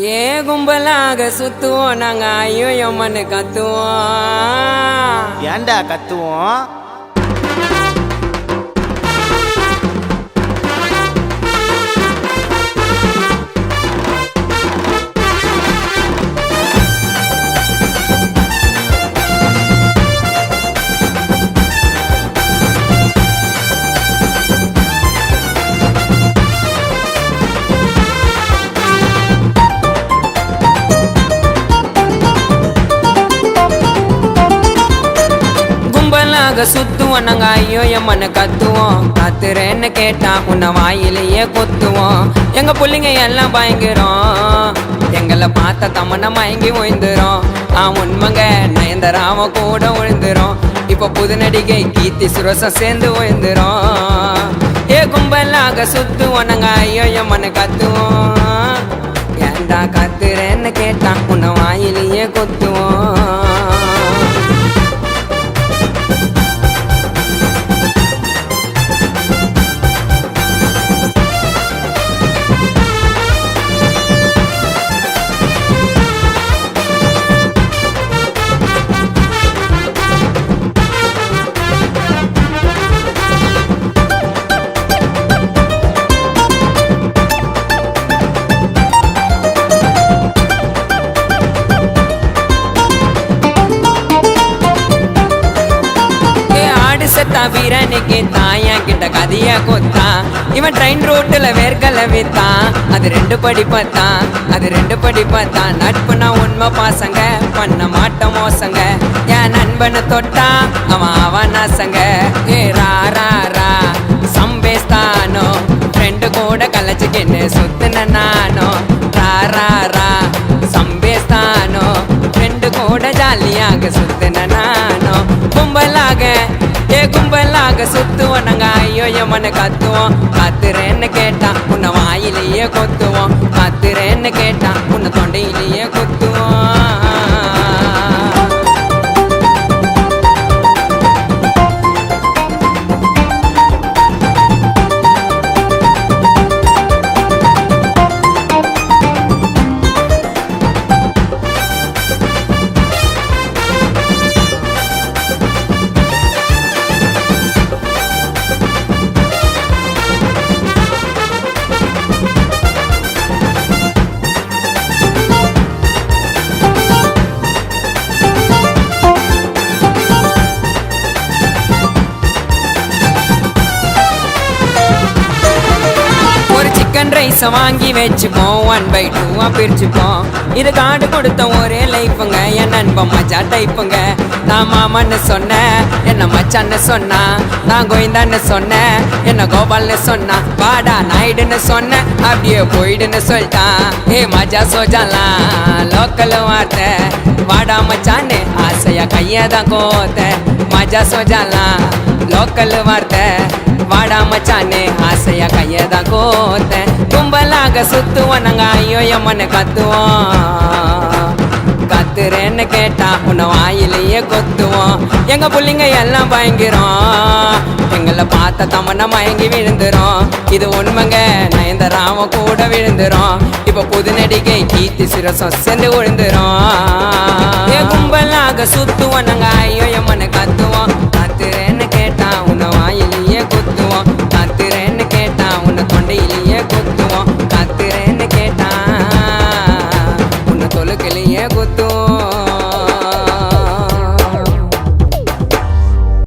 ஏ கும்பலாக சுத்துவோம் நாங்க ஐயோ எம்மன்னு கத்துவோம். ஏன்டா கத்துவோம்? சுத்துவோம் நாங்க ஐயோ எம்மன்னு கத்துவோம். கத்துறேன்னு கேட்டா உன்னை வாயிலேயே கொத்துவோம். எங்க புள்ளிங்க எல்லாம் பயங்கரம், எங்களை பார்த்த தமன மயங்கி விழுந்துரும். உண்மைங்க நயன்தாராவ கூட விழுந்துரும். இப்ப புது நடிகை கீர்த்தி சுரேஷும் சேர்ந்து விழுந்துரும். ஏ கும்பலாக சுத்துவோம் நாங்க ஐயோ எம்மன்னு கத்துவோம். ஏண்டா கத்துறேன்னு கேட்டா உன்னை வாயிலேயே கொத்துவோம். வீரனுக்கு தாயா கிட்ட கதைய கொத்தான். இவன் ட்ரெயின் ரோட்டுல வேர்க்கல வித்தான். அது ரெண்டு படி பார்த்தான். நட்புனா உண்மை பாசங்க, பண்ண மாட்ட மோசங்க. என் நண்பனை தொட்டா அவன் நாசங்க. ஏ ரா ரா ரா சம்பேஸ்தானோ ஃப்ரெண்டு கூட கலைச்சுக்கின்னு சுத்துன நானோ. ரா ரா ரா சம்பேஸ்தானோ ஃப்ரெண்டு கூட ஜாலியாக சுத்துன நானோ. கும்பலாக சுத்துவோம் நாங்க ஐயோ எம்மன்னு கத்துவோம். கத்துறேன்னு கேட்டா உன்னை வாயிலேயே கொத்துவோம். கத்துறேன்னு கேட்டா உன்னை தொண்டையிலேயே கொத்துவோம். ரைஸை வாங்கி வச்சுப்போம், 1/2 பிரிச்சுப்போம். இது காடு கொடுத்த ஒரே லைஃபுங்க. என் நண்பன் மஜா டைப்புங்க. நான் மாமன்னு சொன்னேன், என்ன மச்சான்னு சொன்னா. நான் கோவிந்தான்னு சொன்னேன், என்ன கோபால்னு சொன்னா. வாடா நாயுடுன்னு சொன்னேன், அப்படியே போயிடுன்னு சொல்லிட்டான். ஏ மஜா சோஜாலாம் லோக்கல் வார்த்தை. வாடா மச்சான்னு ஆசையா கையதான் கோத்த. மஜா சோஜாலாம் லோக்கல் வார்த்தை. வாடா மச்சான்னு ஆசையா கையதான் கோத்த. கும்பலாக சுத்துவோம் நாங்க ஐயோ எம்மன்னு கத்துவோம். கத்துறேன்னு கேட்டா உன்னை வாயிலேயே கொத்துவோம். எங்க புள்ளிங்க எல்லாம் பயங்கரம், எங்களை பார்த்த தமன மயங்கி விழுந்துரும். இது உண்மைங்க நயன்தாராவ கூட விழுந்துரும். இப்ப புது நடிகை கீர்த்தி சுரேஷும் சேர்ந்து விழுந்துரும். கும்பலாக சுத்துவோம் நாங்க ஐயோ எம்மன்னு கத்துவோம். கத்துறேன்னு கேட்டா உன்னை வாயிலேயே கொத்துவோம். கத்துறேன்னு கேட்டா உன்னை தொண்டையிலேயே கொத்துவோம். கத்துறேன்னு கேட்டா உன்னை தொழுக்கிலேயே கொத்துவோம்.